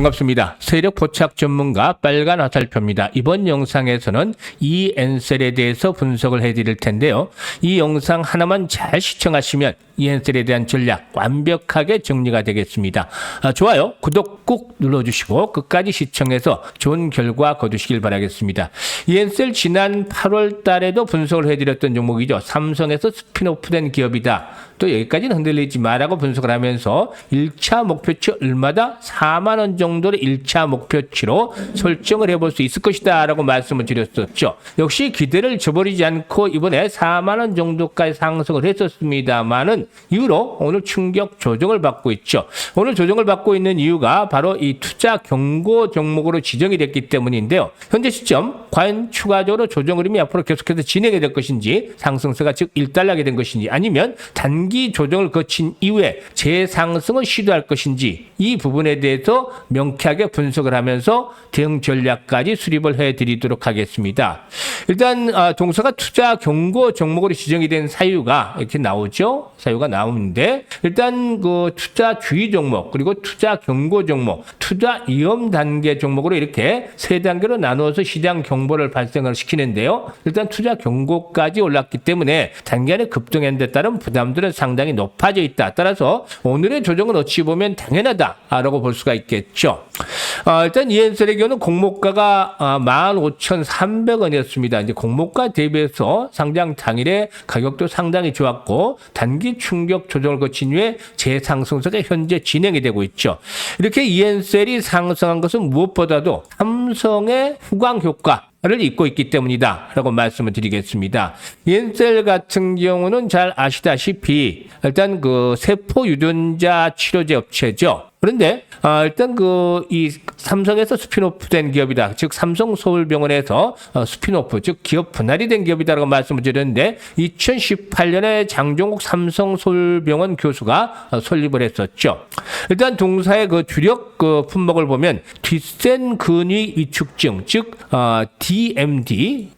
반갑습니다. 세력 포착 전문가 빨간 화살표입니다. 이번 영상에서는 EN셀에 대해서 분석을 해드릴 텐데요. 이 영상 하나만 잘 시청하시면 EN셀에 대한 전략 완벽하게 정리가 되겠습니다. 좋아요, 구독 꾹 눌러주시고 끝까지 시청해서 좋은 결과 거두시길 바라겠습니다. EN셀 지난 8월 달에도 분석을 해드렸던 종목이죠. 삼성에서 스핀오프된 기업이다. 또 여기까지는 흔들리지 마라고 분석을 하면서 1차 목표치 얼마다 4만 원 정도를 1차 목표치로 설정을 해볼 수 있을 것이다 라고 말씀을 드렸었죠. 역시 기대를 저버리지 않고 이번에 4만 원 정도까지 상승을 했었습니다만은 이후로 오늘 충격 조정을 받고 있죠. 오늘 조정을 받고 있는 이유가 바로 이 투자 경고 종목으로 지정이 됐기 때문인데요. 현재 시점 과연 추가적으로 조정 흐름이 앞으로 계속해서 진행이 될 것인지, 상승세가 즉 일단락이 된 것인지, 아니면 단기 조정을 거친 이후에 재상승을 시도할 것인지, 이 부분에 대해서 명쾌하게 분석을 하면서 대응 전략까지 수립을 해드리도록 하겠습니다. 일단 동사가 투자 경고 종목으로 지정이 된 사유가 이렇게 나오죠. 사유가 나오는데, 일단 그 투자 주의 종목, 그리고 투자 경고 종목, 투자 위험 단계 종목으로 이렇게 세 단계로 나누어서 시장 경보를 발생을 시키는데요. 일단 투자 경고까지 올랐기 때문에 단기간에 급등한 데 따른 부담들은 상당히 높아져 있다. 따라서 오늘의 조정은 어찌 보면 당연하다라고 볼 수가 있겠죠. 일단 EN셀의 경우는 공모가가 15,300원이었습니다. 이제 공모가 대비해서 상장 당일에 가격도 상당히 좋았고, 단기 충격 조정을 거친 후에 재상승세가 현재 진행이 되고 있죠. 이렇게 EN셀이 상승한 것은 무엇보다도 삼성의 후광 효과를 잇고 있기 때문이다 라고 말씀을 드리겠습니다. EN셀 같은 경우는 잘 아시다시피 일단 그 세포 유전자 치료제 업체죠. 그런데 일단 이 삼성에서 스핀오프된 기업이다. 즉 삼성 서울병원에서 스핀오프, 즉 기업 분할이 된 기업이다라고 말씀을 드렸는데, 2018년에 장종욱 삼성 서울병원 교수가 설립을 했었죠. 일단 동사의 그 주력 그 품목을 보면 뒷센 근위 위축증, 즉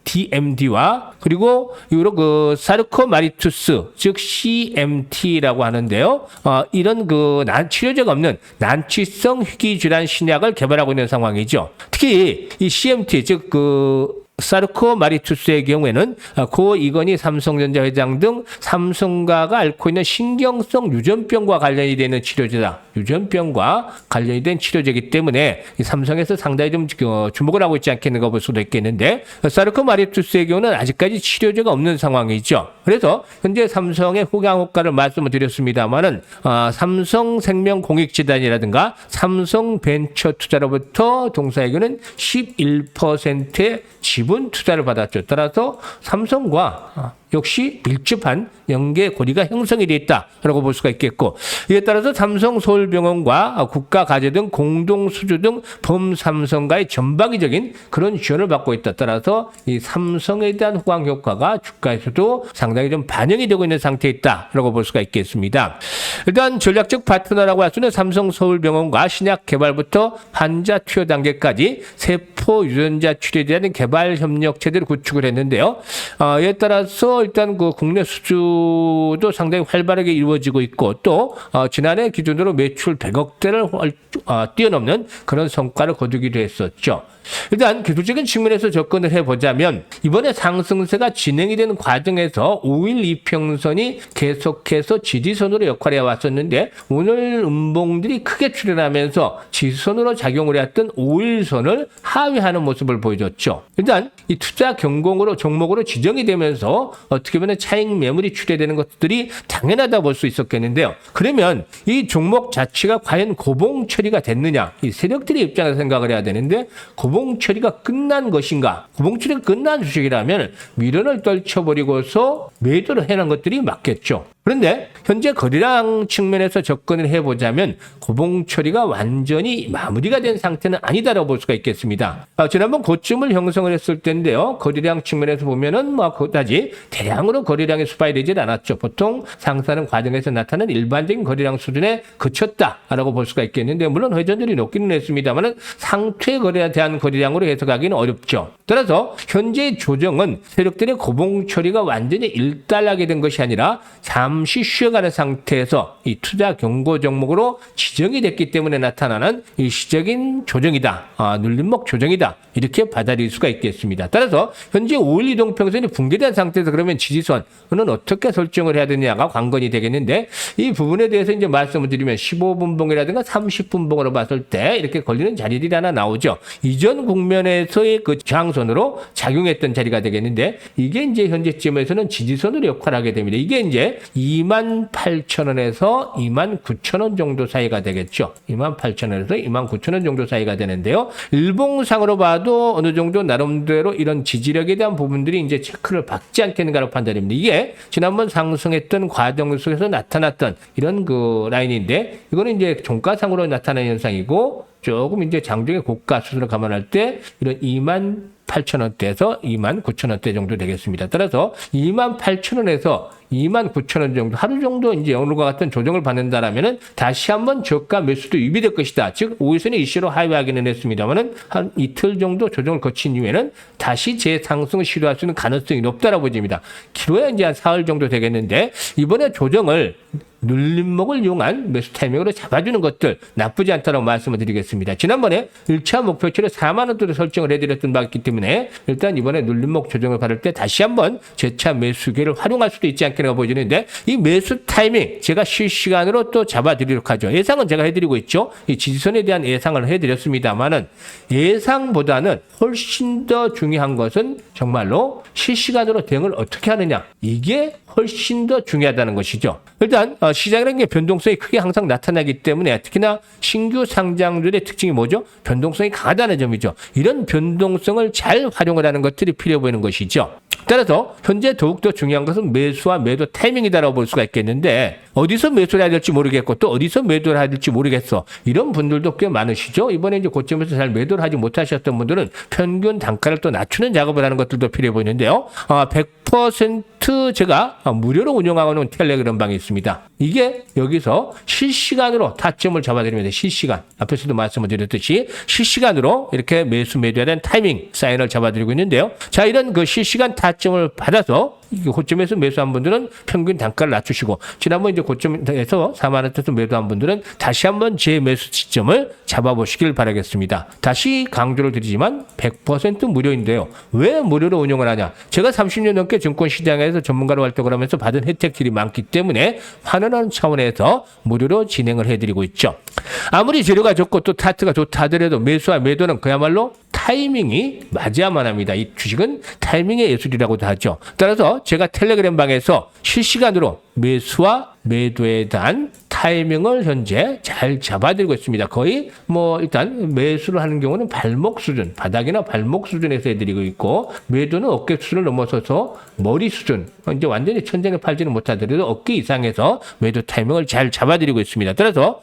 DMD와 그리고 이로 그 사르코마리투스, 즉 CMT라고 하는데요. 이런 그 치료제가 없는 난치성 희귀질환 신약을 개발하고 있는 상황이죠. 특히 이 CMT, 즉 사르코마리투스의 경우에는 고 이건희 삼성전자 회장 등 삼성가가 앓고 있는 신경성 유전병과 관련이 되는 치료제다. 유전병과 관련이 된 치료제이기 때문에 이 삼성에서 상당히 좀 주목을 하고 있지 않겠는가 볼 수도 있겠는데, 사르코마리투스의 경우는 아직까지 치료제가 없는 상황이죠. 그래서 현재 삼성의 후광 효과를 말씀을 드렸습니다만은 삼성생명공익재단이라든가 삼성벤처투자로부터 동사의 경우는 11%의 지분 투자를 받았죠. 따라서 삼성과 역시 밀접한 연계 고리가 형성이 되어 있다라고 볼 수가 있겠고, 이에 따라서 삼성 서울병원과 국가가재 등 공동수주 등 범삼성과의 전방위적인 그런 지원을 받고 있다. 따라서 이 삼성에 대한 호강 효과가 주가에서도 상당히 좀 반영이 되고 있는 상태에 있다라고 볼 수가 있겠습니다. 일단 전략적 파트너라고 할 수는 삼성 서울병원과 신약 개발부터 환자 투여 단계까지 세포 유전자 치료에 대한 개발 협력 체제를 구축을 했는데요. 이에 따라서 일단 그 국내 수주도 상당히 활발하게 이루어지고 있고, 또 지난해 기준으로 매출 100억대를 뛰어넘는 그런 성과를 거두기도 했었죠. 일단 기술적인 측면에서 접근을 해보자면, 이번에 상승세가 진행이 되는 과정에서 5일 이평선이 계속해서 지지선으로 역할해 왔었는데, 오늘 음봉들이 크게 출현하면서 지지선으로 작용을 해왔던 5일선을 하회하는 모습을 보여줬죠. 일단 이 투자 경공으로 종목으로 지정이 되면서 어떻게 보면 차익 매물이 출현되는 것들이 당연하다 볼 수 있었겠는데요. 그러면 이 종목 자체가 과연 고봉 처리가 됐느냐, 이 세력들의 입장에서 생각을 해야 되는데, 고봉 처리가 끝난 것인가? 고봉 처리가 끝난 주식이라면 미련을 떨쳐버리고서 매도를 해놓은 것들이 맞겠죠. 그런데 현재 거래량 측면에서 접근을 해보자면 고봉 처리가 완전히 마무리가 된 상태는 아니다라고 볼 수가 있겠습니다. 지난번 고점을 형성을 했을 텐데요. 거래량 측면에서 보면은 그다지 대량으로 거래량이 수반이 되질 않았죠. 보통 상승하는 과정에서 나타나는 일반적인 거래량 수준에 그쳤다라고 볼 수가 있겠는데, 물론 회전율이 높기는 했습니다만은 상투의 거래에 대한 거래량으로 해석하기는 어렵죠. 따라서 현재의 조정은 세력들의 고봉 처리가 완전히 일단락이 된 것이 아니라 4만 잠시 쉬어가는 상태에서 이 투자 경고 종목으로 지정이 됐기 때문에 나타나는 일시적인 조정이다. 눌림목 조정이다. 이렇게 받아들일 수가 있겠습니다. 따라서 현재 5일 이동평선이 붕괴된 상태에서 그러면 지지선은 어떻게 설정을 해야 되느냐가 관건이 되겠는데 이 부분에 대해서 이제 말씀을 드리면 15분봉이라든가 30분봉으로 봤을 때 이렇게 걸리는 자리들이 하나 나오죠. 이전 국면에서의 그 저항선으로 작용했던 자리가 되겠는데 이게 이제 현재쯤에서는 지지선으로 역할하게 됩니다. 이게 이제 28,000원에서 29,000원 정도 사이가 되겠죠. 28,000원에서 29,000원 정도 사이가 되는데요. 일봉상으로 봐도 어느 정도 나름대로 이런 지지력에 대한 부분들이 이제 체크를 받지 않겠는가로 판단됩니다. 이게 지난번 상승했던 과정 속에서 나타났던 이런 그 라인인데 이거는 이제 종가상으로 나타나는 현상이고 조금 이제 장중의 고가 수준을 감안할 때 이런 28,000원대에서 29,000원대 정도 되겠습니다. 따라서 28,000원에서 29,000원 정도 하루 정도 이제 오늘과 같은 조정을 받는다라면은 다시 한번 저가 매수도 유비될 것이다. 즉 5일선이 이슈로 하회하기는 했습니다만은 한 이틀 정도 조정을 거친 이후에는 다시 재상승을 시도할 수 있는 가능성이 높다라고 보입니다. 길어야 이제 한 사흘 정도 되겠는데 이번에 조정을 눌림목을 이용한 매수 타이밍으로 잡아주는 것들 나쁘지 않다고 말씀을 드리겠습니다. 지난번에 1차 목표치를 4만 원대로 설정을 해드렸던 바가 있기 때문에 일단 이번에 눌림목 조정을 받을 때 다시 한번 재차 매수 기회를 활용할 수도 있지 않겠는가 보여지는데 이 매수 타이밍 제가 실시간으로 또 잡아드리도록 하죠. 예상은 제가 해드리고 있죠. 이 지지선에 대한 예상을 해드렸습니다만은 예상보다는 훨씬 더 중요한 것은 정말로 실시간으로 대응을 어떻게 하느냐 이게 훨씬 더 중요하다는 것이죠. 일단 시장이라는 게 변동성이 크게 항상 나타나기 때문에 특히나 신규 상장들의 특징이 뭐죠? 변동성이 강하다는 점이죠. 이런 변동성을 잘 활용을 하는 것들이 필요해 보이는 것이죠. 따라서 현재 더욱더 중요한 것은 매수와 매도 타이밍이다라고 볼 수가 있겠는데 어디서 매수를 해야 될지 모르겠고 또 어디서 매도를 해야 될지 모르겠어. 이런 분들도 꽤 많으시죠. 이번에 이제 고점에서 잘 매도를 하지 못하셨던 분들은 평균 단가를 또 낮추는 작업을 하는 것들도 필요해 보이는데요. 100% 제가 무료로 운영하고 있는 텔레그램 방이 있습니다. 이게 여기서 실시간으로 타점을 잡아드리면 실시간 앞에서도 말씀을 드렸듯이 실시간으로 이렇게 매수 매도에 대한 타이밍 사인을 잡아드리고 있는데요. 자 이런 그 실시간 타점을 받아서 고점에서 매수한 분들은 평균 단가를 낮추시고 지난번 이제 고점에서 4만 원대에서 매도한 분들은 다시 한번 재매수 지점을 잡아보시길 바라겠습니다. 다시 강조를 드리지만 100% 무료인데요. 왜 무료로 운영을 하냐? 제가 30년 넘게 증권시장에서 전문가로 활동을 하면서 받은 혜택들이 많기 때문에 환원하는 차원에서 무료로 진행을 해드리고 있죠. 아무리 재료가 좋고 또 타트가 좋다 하더라도 매수와 매도는 그야말로 타이밍이 맞아야만 합니다. 이 주식은 타이밍의 예술이라고도 하죠. 따라서 제가 텔레그램 방에서 실시간으로 매수와 매도에 대한 타이밍을 현재 잘 잡아드리고 있습니다. 거의 뭐 일단 매수를 하는 경우는 발목 수준, 바닥이나 발목 수준에서 해드리고 있고 매도는 어깨 수준을 넘어서서 머리 수준, 이제 완전히 천장에 팔지는 못하더라도 어깨 이상에서 매도 타이밍을 잘 잡아드리고 있습니다. 따라서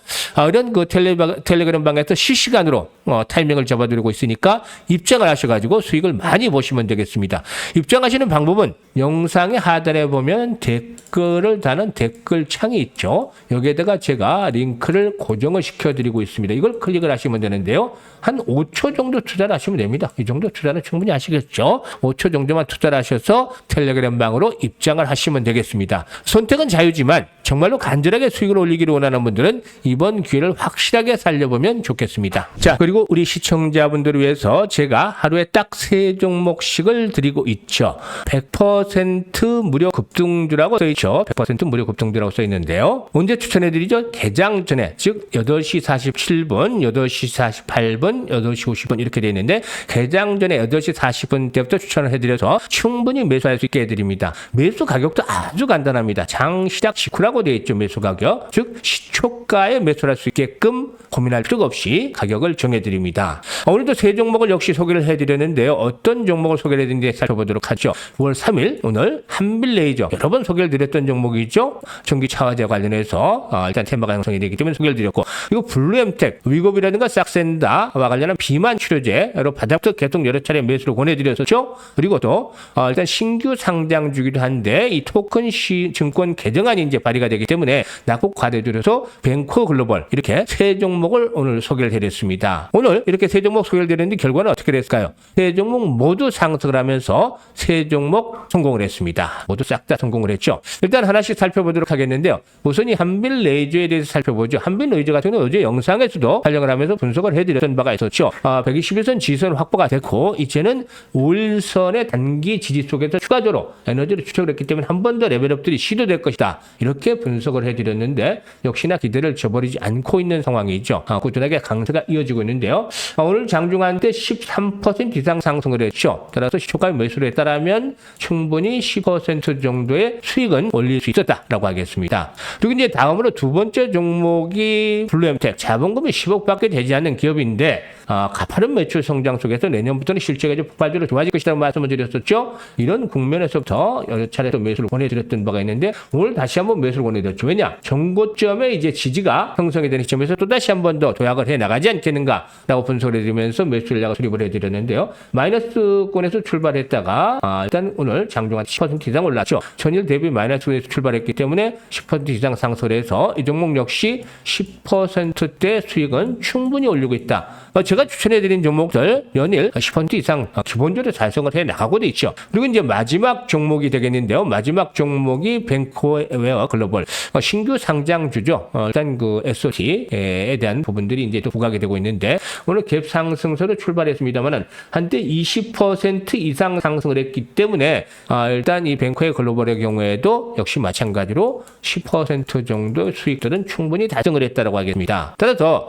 이런 그 텔레그램 방에서 실시간으로 타이밍을 잡아드리고 있으니까 입장을 하셔가지고 수익을 많이 보시면 되겠습니다. 입장하시는 방법은 영상의 하단에 보면 댓글을 다는 댓글 창이 있죠. 여기에다가 제가 링크를 고정을 시켜드리고 있습니다. 이걸 클릭을 하시면 되는데요. 한 5초 정도 투자를 하시면 됩니다. 이 정도 투자는 충분히 하시겠죠. 5초 정도만 투자를 하셔서 텔레그램 방으로 입장을 하시면 되겠습니다. 선택은 자유지만 정말로 간절하게 수익을 올리기를 원하는 분들은 이번 기회를 확실하게 살려보면 좋겠습니다. 자, 그리고 우리 시청자분들을 위해서 제가 하루에 딱 3종목씩을 드리고 있죠. 100% 무료 급등주라고 써있죠. 100% 무료 급등주라고 써있는데요. 언제 추천해드리죠? 개장 전에, 즉 8시 47분, 8시 48분, 8시 50분 이렇게 되어 있는데 개장 전에 8시 40분 때부터 추천을 해드려서 충분히 매수할 수 있게 해드립니다. 매수 가격도 아주 간단합니다. 장 시작 직후라고 되어 있죠. 매수 가격. 즉 시초가에 매수할 수 있게끔 고민할 필요가 없이 가격을 정해드립니다. 오늘도 세 종목을 역시 소개를 해드렸는데요. 어떤 종목을 소개를 해드렸는지 살펴보도록 하죠. 9월 3일 오늘 한빌레이저 여러 번 소개를 드렸던 종목이죠. 전기차화재 관련해서 일단 테마가 형성이 되기 때문에 소개를 드렸고 그리고 블루엠텍, 위고비라든가 싹센다와 관련한 비만 치료제로 바닥부터 계속 여러 차례 매수를 권해드렸었죠. 그리고 또 일단 신규 상장주기도 한데 이 토큰 증권 개정안이 이제 발의가 되기 때문에 낙폭 과대주로서 뱅코 글로벌 이렇게 세 종목을 오늘 소개를 해드렸습니다. 오늘 이렇게 세 종목 소개를 드렸는데 결과는 어떻게 됐을까요? 세 종목 모두 상승을 하면서 세 종목 성공을 했습니다. 모두 싹 다 성공을 했죠. 일단 하나씩 하나씩 살펴보도록 하겠는데요. 우선 이 한빛레이저에 대해서 살펴보죠. 한빛레이저 같은 경우는 어제 영상에서도 촬영을 하면서 분석을 해드렸던 바가 있었죠. 121선 지선 확보가 됐고 이제는 5일선의 단기 지지 속에서 추가적으로 에너지를 추적을 했기 때문에 한 번 더 레벨업들이 시도될 것이다. 이렇게 분석을 해드렸는데 역시나 기대를 저버리지 않고 있는 상황이죠. 꾸준하게 강세가 이어지고 있는데요. 오늘 장중한 때 13% 이상 상승을 했죠. 따라서 시초가 매수를 했다라면 충분히 10% 정도의 수익은 올릴 수 있었다라고 하겠습니다. 그리고 이제 다음으로 두 번째 종목이 블루엠텍. 자본금이 10억밖에 되지 않는 기업인데 가파른 매출 성장 속에서 내년부터는 실적이 폭발적으로 좋아질 것이라고 말씀을 드렸었죠. 이런 국면에서부터 여러 차례 또 매수를 권해드렸던 바가 있는데 오늘 다시 한번 매수를 권해드렸죠. 왜냐? 정고점에 이제 지지가 형성이 되는 시점에서 또 다시 한번 더 도약을 해 나가지 않겠는가라고 분석을 해드리면서 매수 전략을 수립을 해드렸는데요. 마이너스권에서 출발했다가 일단 오늘 장중한 10% 이상 올랐죠. 전일 대비 마이너스권에서 출발했기 때문에 10% 이상 상승을 해서 이 종목 역시 10%대 수익은 충분히 올리고 있다. 제가 추천해드린 종목들 연일 10% 이상 기본적으로 달성을 해 나가고도 있죠. 그리고 이제 마지막 종목이 되겠는데요. 마지막 종목이 뱅코웨어 글로벌 신규 상장주죠. 일단 그 SOT에 대한 부분들이 이제 또 부각이 되고 있는데 오늘 갭 상승세로 출발했습니다만은 한때 20% 이상 상승을 했기 때문에 일단 이 뱅코웨어 글로벌의 경우에도 역시 마찬가지로 10% 정도 수익들은 충분히 달성을 했다라고 하겠습니다. 따라서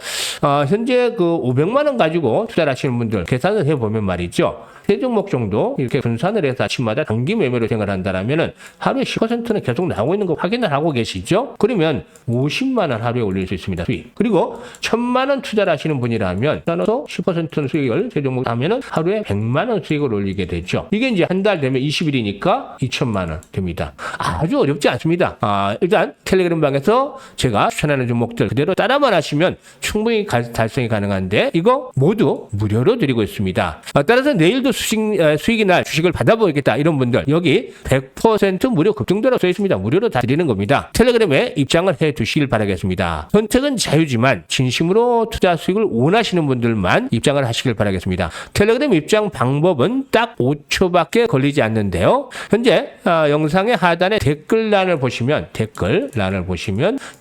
현재 그 500만 원 가지고 투자를 하시는 분들 계산을 해보면 말이죠. 세 종목 정도 이렇게 분산을 해서 아침마다 단기 매매로 생각한다면은 하루에 10%는 계속 나오고 있는 거 확인을 하고 계시죠? 그러면 50만 원 하루에 올릴 수 있습니다. 수익. 그리고 1000만 원 투자를 하시는 분이라면 나눠서 10%는 수익을 세 종목 하면은 하루에 100만 원 수익을 올리게 되죠. 이게 이제 한 달 되면 20일이니까 2천만 원 됩니다. 아주 어렵지 않습니다. 일단 텔레그램 방에서 제가 추천하는 종목들 그대로 따라만 하시면 충분히 달성이 가능한데 이거 모두 무료로 드리고 있습니다. 따라서 내일도 수익이 날 주식을 받아보겠다 이런 분들 여기 100% 무료 급등도라고 써 있습니다. 무료로 다 드리는 겁니다. 텔레그램에 입장을 해 두시길 바라겠습니다. 선택은 자유지만 진심으로 투자 수익을 원하시는 분들만 입장을 하시길 바라겠습니다. 텔레그램 입장 방법은 딱 5초밖에 걸리지 않는데요. 현재 영상의 하단에 댓글란을 보시면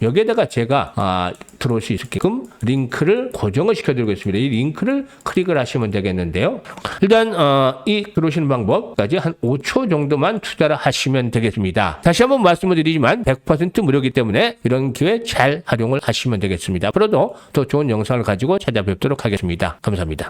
여기에다가 제가 들어올 수 있게끔 링크를 고정을 시켜드리고 있습니다. 이 링크를 클릭을 하시면 되겠는데요. 일단 이 들어오시는 방법까지 한 5초 정도만 투자를 하시면 되겠습니다. 다시 한번 말씀을 드리지만 100% 무료이기 때문에 이런 기회 잘 활용을 하시면 되겠습니다. 앞으로도 더 좋은 영상을 가지고 찾아뵙도록 하겠습니다. 감사합니다.